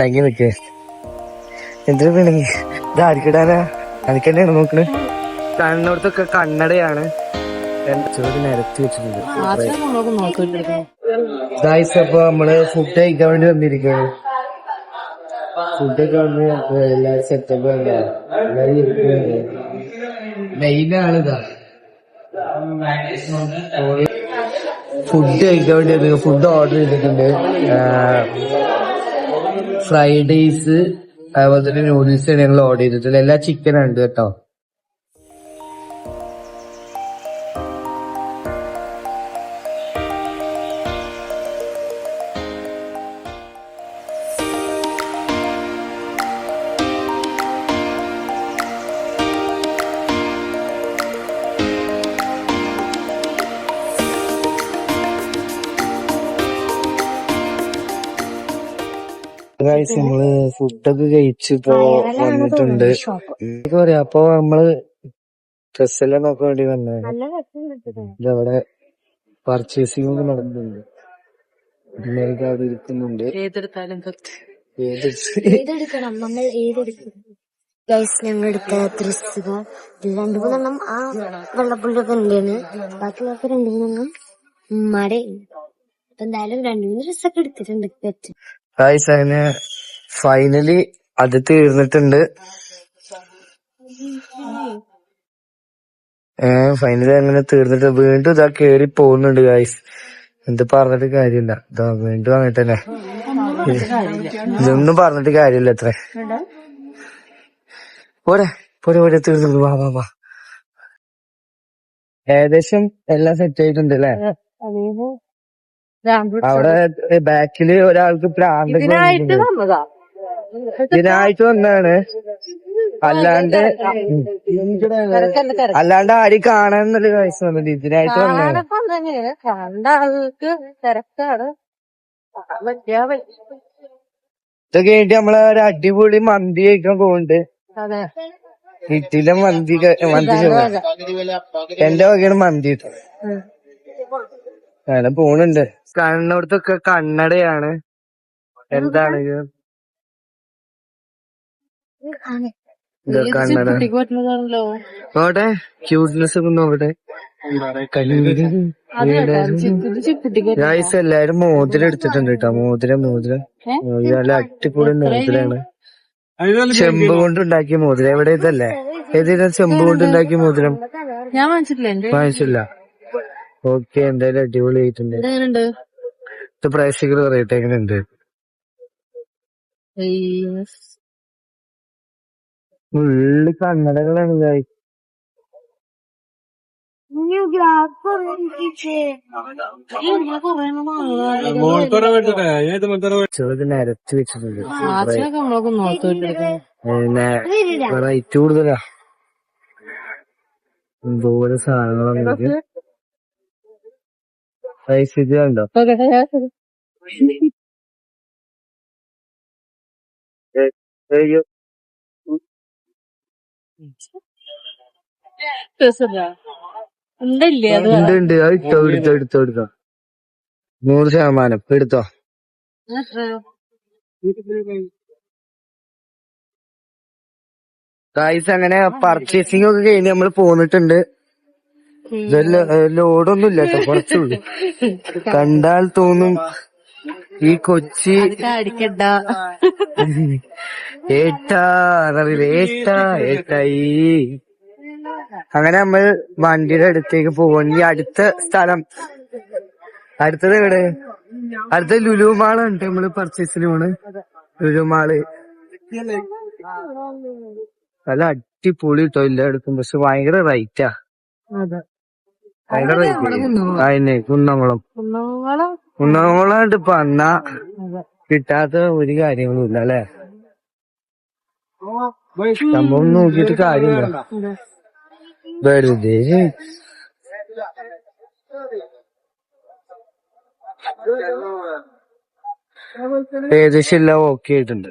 തങ്ങി നിക്ക് എന്തിനാ പിണങ്ങി ഇത് ആർക്കിടാനാ എനിക്ക് തന്നെയാണ് നോക്കണേ. കണ്ണോടത്തൊക്കെ കണ്ണടയാണ് നിരത്തി വെച്ചിട്ടുണ്ട്. അപ്പൊ നമ്മള് ഫുഡ് കഴിക്കാൻ വേണ്ടി വന്നിരിക്കുകയാണ്. ഫുഡൊക്കെ വന്ന് എല്ലാരും സെറ്റപ്പ് എല്ലാരും ഇരിക്കുന്നുണ്ട്. മെയിനാണിതാ ഫുഡ് കഴിക്കാൻ വേണ്ടി ഫുഡ് ഓർഡർ ചെയ്തിട്ടുണ്ട്. ഫ്രൈഡ് റൈസ് അതുപോലെ തന്നെ നൂഡിൽസ് ഞങ്ങൾ ഓർഡർ ചെയ്തിട്ടുണ്ട്. എല്ലാ ചിക്കനാണ് കേട്ടോ. നമ്മള് ഫുഡൊക്കെ കഴിച്ചിപ്പോ വന്നിട്ടുണ്ട്. പറയാ അപ്പൊ നമ്മള് ഡ്രസ്സെല്ലാം നോക്കാൻ വേണ്ടി വന്നത്. ഇതവിടെ പർച്ചേസിംഗ് ഒക്കെ നടക്കുന്നുണ്ട്. അവിടെ ഇരിക്കുന്നുണ്ട്. ഞങ്ങൾ എടുത്ത ഡ്രസ്സുകൾ 2-3 ആ വെള്ളപ്പുള്ളൊക്കെ ഉണ്ടാണ്. ബാക്കിയുള്ളവർക്ക് 2-3 മട. എന്തായാലും 2-3 ഡ്രസ്സൊക്കെ എടുത്തിട്ടുണ്ട്. അങ്ങനെ ഫൈനലി അത് തീർന്നിട്ടുണ്ട്. ഫൈനലി അങ്ങനെ തീർന്നിട്ട് വീണ്ടും ഇതാ കേറി പോകുന്നുണ്ട് ഗായ്സ്. എന്ത് പറഞ്ഞിട്ട് കാര്യമില്ല. ഇതാ വീണ്ടും അങ്ങനെ തന്നെ. ഇതൊന്നും പറഞ്ഞിട്ട് കാര്യമില്ല. അത്ര പോരെ പോരെ പോരെ തീർന്നു. വാ വാ വാ. ഏകദേശം എല്ലാം സെറ്റ് ആയിട്ടുണ്ട് അല്ലേ? അവിടെ ബാക്കില് ഒരാൾക്ക് പ്രാന്ത് ഇതിനായിട്ട് വന്നാണ്. അല്ലാണ്ട് ആരും കാണാന്നല്ല കാഴ്ച വന്നത്. ഇതിനായിട്ട് വന്നാണ്. ഇതൊക്കെ വേണ്ടി നമ്മളെ ഒരു അടിപൊളി മന്തി കഴിക്കാൻ പോകുന്നുണ്ട്. വീട്ടിലെ മന്തി എന്റെ വകയാണ് മന്തി. അങ്ങനെ പോണുണ്ട്. കണ്ണോടത്തൊക്കെ കണ്ണടയാണ്. എന്താണ് കണ്ണട നോട്ടെ ക്യൂട്ട്നെസ് ഒക്കെ നോക്കട്ടെ. ഗൈസ് എല്ലാരും മോതിരം എടുത്തിട്ടുണ്ട് കേട്ടോ. മോതിരം നല്ല അടിപൊളി മോതിരാണ്. ചെമ്പ് കൊണ്ടുണ്ടാക്കിയ മോതിരം. എവിടെ ഇതല്ലേ? ഏതെങ്കിലും ചെമ്പ് കൊണ്ടുണ്ടാക്കിയ മോതിരം ഞാൻ വാങ്ങിച്ചില്ല. ഓക്കെ, എന്തായാലും അടിപൊളി ആയിട്ടുണ്ട്. ഇത് പ്രേക്ഷകർ പറയട്ടെ എങ്ങനെയുണ്ട്. ഫുള്ള് കണ്ണടകളാണ് ഗായ്സ്. നിരത്തി വെച്ചിട്ടുണ്ട്. റേറ്റ് കൂടുതലാ. എന്തോരം സാധനങ്ങളാണ്. പൈസ ഇത് കണ്ടോ? ഉണ്ട്. എടുത്തോ 100% എടുത്തോ. ഗായ്സ് അങ്ങനെ പർച്ചേസിംഗ് ഒക്കെ കഴിഞ്ഞ് നമ്മള് പോന്നിട്ടുണ്ട്. ലോഡൊന്നും ഇല്ല കേട്ടോ, കുറച്ചുള്ളൂ. കണ്ടാൽ തോന്നും ഈ കൊച്ചി ഏട്ടായി. അങ്ങനെ നമ്മൾ വണ്ടിയുടെ അടുത്തേക്ക് പോകും. ഈ അടുത്ത സ്ഥലം അടുത്തത് എവിടെ? അടുത്ത ലുലു മാളുണ്ട്. നമ്മള് പർച്ചേസിന് പോണ് ലുലു മാള്. നല്ല അടിപൊളി കേട്ടോ എല്ലായിടത്തും. പക്ഷെ ഭയങ്കര റേറ്റാ. ഭയങ്കര റേറ്റ്. അതിനെ കുന്നംകുളം ഇപ്പൊ അന്നാ കിട്ടാത്ത ഒരു കാര്യങ്ങളും ഇല്ല അല്ലെ? സംഭവം നോക്കിയിട്ട് കാര്യമില്ല. വെറുതെ ഏകദേശം എല്ലാം ഓക്കെ ആയിട്ടുണ്ട്.